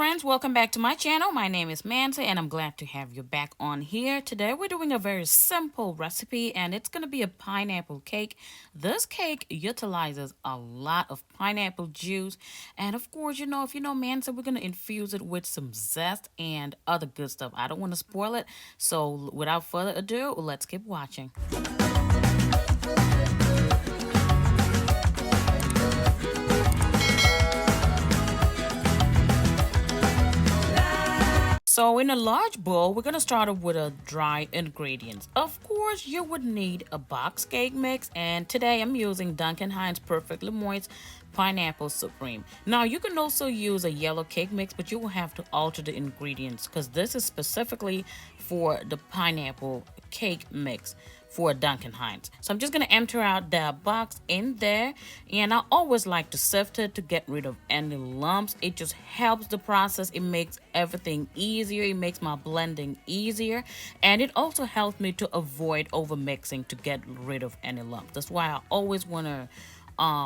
friends, welcome back to my channel. My name is Manta and I'm glad to have you back on here. Today we're doing a very simple recipe and it's going to be a pineapple cake. This cake utilizes a lot of pineapple juice and of course, if you know Manta, we're going to infuse it with some zest and other good stuff. I don't want to spoil it, so without further ado, let's keep watching. So in a large bowl, we're going to start off with a dry ingredients. Of course, you would need a box cake mix, and today I'm using Duncan Hines Perfectly Moist Pineapple Supreme. Now, you can also use a yellow cake mix, but you will have to alter the ingredients because this is specifically for the pineapple cake mix for Duncan Hines. So I'm just going to empty out that box in there, and I always like to sift it to get rid of any lumps. It just helps the process. It makes everything easier. It makes my blending easier, and it also helps me to avoid over mixing to get rid of any lumps. That's why I always want to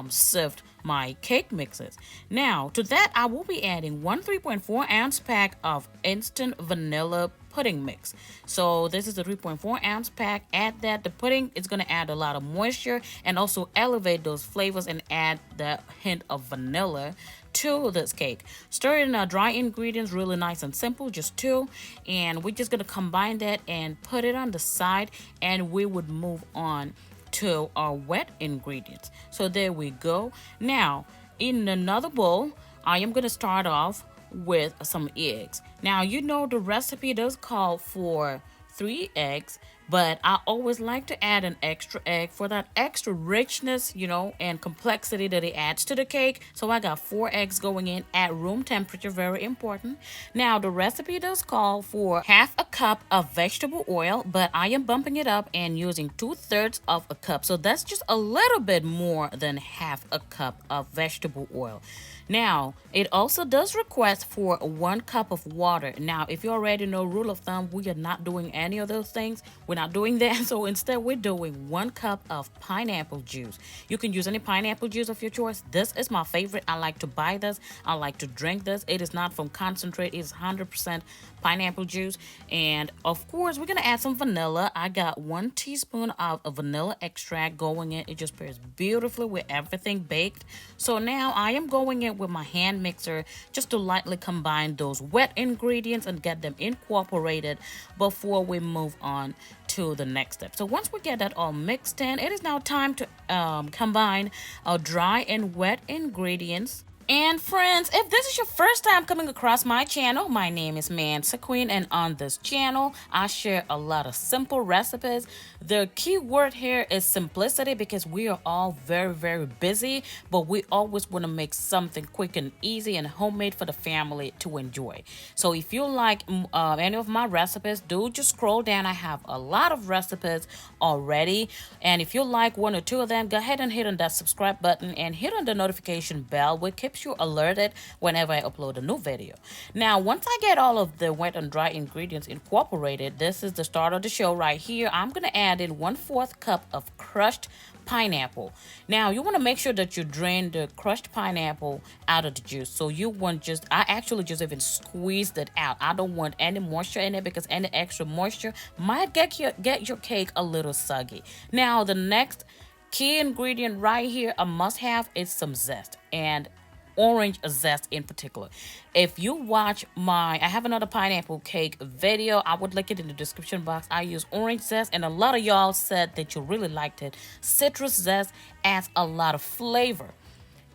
sift my cake mixes. Now to that I will be adding 3.4 ounce pack of instant vanilla pudding mix. So this is a 3.4 ounce pack. Add that. The pudding is going to add a lot of moisture and also elevate those flavors and add the hint of vanilla to this cake. Stir in dry ingredients, really nice and simple, just two, and we're just going to combine that and put it on the side, and we would move on to our wet ingredients. So there we go. Now in another bowl, I am going to start off with some eggs. Now you know the recipe does call for 3 eggs, but I always like to add an extra egg for that extra richness, and complexity that it adds to the cake. So I got 4 eggs going in at room temperature, very important. Now the recipe does call for half a cup of vegetable oil, but I am bumping it up and using 2/3 of a cup. So that's just a little bit more than half a cup of vegetable oil. Now, it also does request for 1 cup of water. Now, if you already know rule of thumb, we are not doing any of those things. We're not doing that. So instead, we're doing 1 cup of pineapple juice. You can use any pineapple juice of your choice. This is my favorite. I like to buy this. I like to drink this. It is not from concentrate. It's 100% pineapple juice. And of course, we're going to add some vanilla. I got 1 teaspoon of vanilla extract going in. It just pairs beautifully with everything baked. So now I am going in with my hand mixer just to lightly combine those wet ingredients and get them incorporated before we move on to the next step. So once we get that all mixed in, it is now time to combine our dry and wet ingredients. And friends, if this is your first time coming across my channel, my name is Mansa Queen, and on this channel I share a lot of simple recipes. The key word here is simplicity, because we are all very busy, but we always want to make something quick and easy and homemade for the family to enjoy. So if you like any of my recipes, do just scroll down. I have a lot of recipes already, and if you like 1 or 2 of them, go ahead and hit on that subscribe button and hit on the notification bell, which keeps you alerted whenever I upload a new video. Now, once I get all of the wet and dry ingredients incorporated, this is the start of the show right here. I'm going to add in 1/4 cup of crushed pineapple. Now you want to make sure that you drain the crushed pineapple out of the juice. So you want I actually just even squeezed it out. I don't want any moisture in it, because any extra moisture might get your cake a little soggy. Now the next key ingredient right here, a must have, is some zest, and orange zest in particular. If you watch I have another pineapple cake video. I would link it in the description box. I use orange zest, and a lot of y'all said that you really liked it. Citrus zest adds a lot of flavor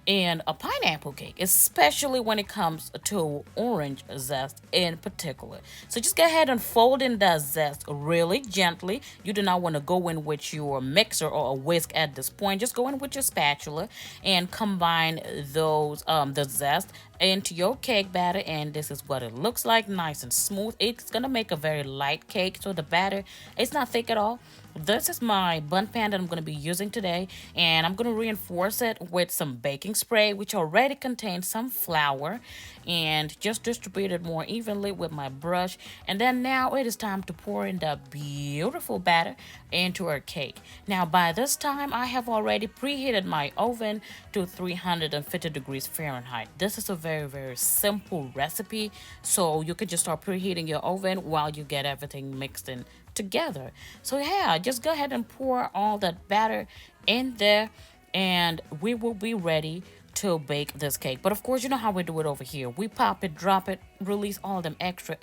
in a pineapple cake, especially when it comes to orange zest in particular. So just go ahead and fold in that zest really gently. You do not want to go in with your mixer or a whisk at this point. Just go in with your spatula and combine those the zest into your cake batter, and this is what it looks like, nice and smooth. It's gonna make a very light cake, so the batter, it's not thick at all. This is my bun pan that I'm going to be using today, and I'm going to reinforce it with some baking spray, which already contains some flour, and just distribute it more evenly with my brush. And then now it is time to pour in the beautiful batter into our cake. Now by this time I have already preheated my oven to 350 degrees Fahrenheit. This is a very simple recipe, so you can just start preheating your oven while you get everything mixed in together. So yeah, just go ahead and pour all that batter in there, and we will be ready to bake this cake. But of course, you know how we do it over here. We pop it, drop it, release all them extra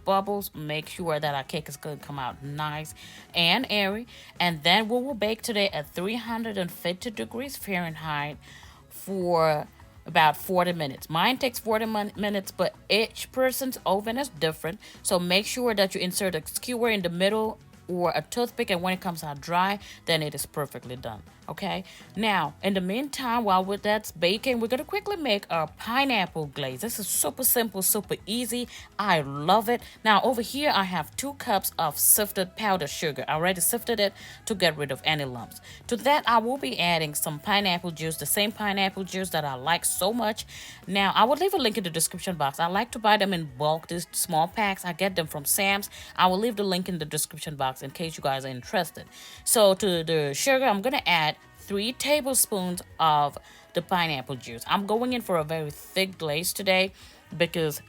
bubbles, make sure that our cake is going to come out nice and airy, and then we will bake today at 350 degrees Fahrenheit for about 40 minutes. Mine takes 40 minutes, but each person's oven is different. So make sure that you insert a skewer in the middle or a toothpick, and when it comes out dry, then it is perfectly done. Okay, now in the meantime, while that's baking, we're gonna quickly make our pineapple glaze. This is super simple, super easy. I love it. Now over here I have 2 cups of sifted powdered sugar. I already sifted it to get rid of any lumps. To that I will be adding some pineapple juice, the same pineapple juice that I like so much. Now I will leave a link in the description box. I like to buy them in bulk, these small packs. I get them from Sam's. I will leave the link in the description box in case you guys are interested. So to the sugar, I'm gonna add 3 tablespoons of the pineapple juice. I'm going in for a very thick glaze today because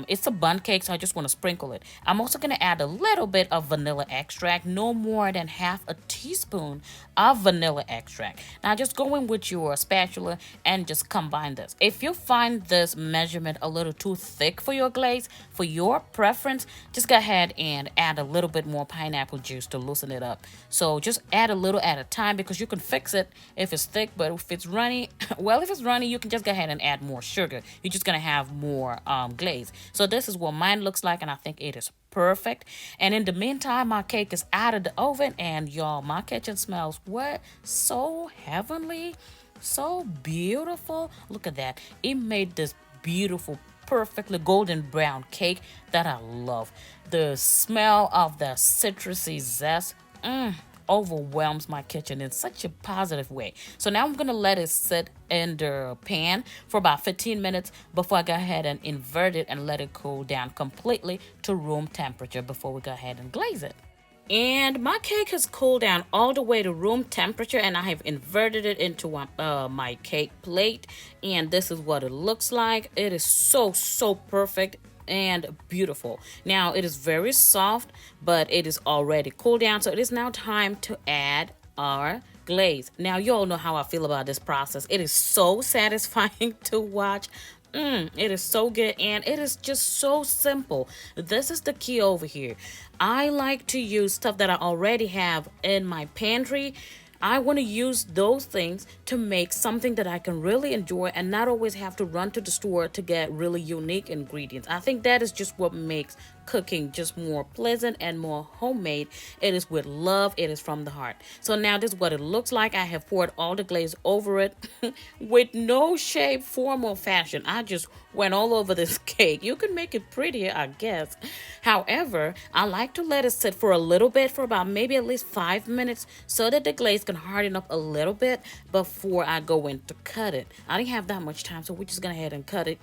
it's a bun cake, so I just want to sprinkle it. I'm also going to add a little bit of vanilla extract, no more than half a teaspoon of vanilla extract. Now just go in with your spatula and just combine this. If you find this measurement a little too thick for your glaze, for your preference, just go ahead and add a little bit more pineapple juice to loosen it up. So just add a little at a time, because you can fix it if it's thick, but if it's runny, well, if it's runny, you can just go ahead and add more sugar. You're just going to have more glaze. So this is what mine looks like, and I think it is perfect. And in the meantime, my cake is out of the oven, and y'all, my kitchen smells what? So heavenly, so beautiful. Look at that. It made this beautiful, perfectly golden brown cake that I love. The smell of the citrusy zest overwhelms my kitchen in such a positive way. So now I'm gonna let it sit in the pan for about 15 minutes before I go ahead and invert it and let it cool down completely to room temperature before we go ahead and glaze it. And my cake has cooled down all the way to room temperature, and I have inverted it into my cake plate, and this is what it looks like. It is so perfect and beautiful. Now it is very soft, but it is already cooled down, so it is now time to add our glaze. Now you all know how I feel about this process. It is so satisfying to watch. It is so good, and it is just so simple. This is the key over here. I like to use stuff that I already have in my pantry. I want to use those things to make something that I can really enjoy and not always have to run to the store to get really unique ingredients. I think that is just what makes cooking just more pleasant and more homemade. It is with love. It is from the heart. So now this is what it looks like. I have poured all the glaze over it with no shape, form, or fashion. I just went all over this cake. You can make it prettier, I guess. However, I like to let it sit for a little bit, for about maybe at least 5 minutes, so that the glaze can harden up a little bit before I go in to cut it. I didn't have that much time, so we're just gonna head and cut it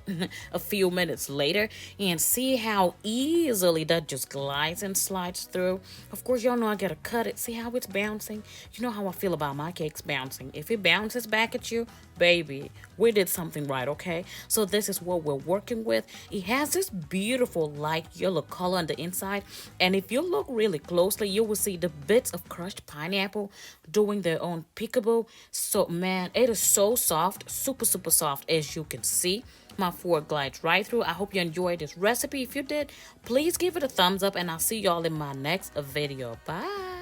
a few minutes later and see how easily that just glides and slides through. Of course, y'all know I gotta cut it. See how it's bouncing? You know how I feel about my cakes bouncing. If it bounces back at you, baby, we did something right, okay? So this is what we're working with. It has this beautiful light yellow color on the inside, and if you look really closely, you will see the bits of crushed pineapple doing their own peekaboo. So man, it is so soft, super soft, as you can see. My fork glides right through. I hope you enjoyed this recipe. If you did, please give it a thumbs up, and I'll see y'all in my next video. Bye.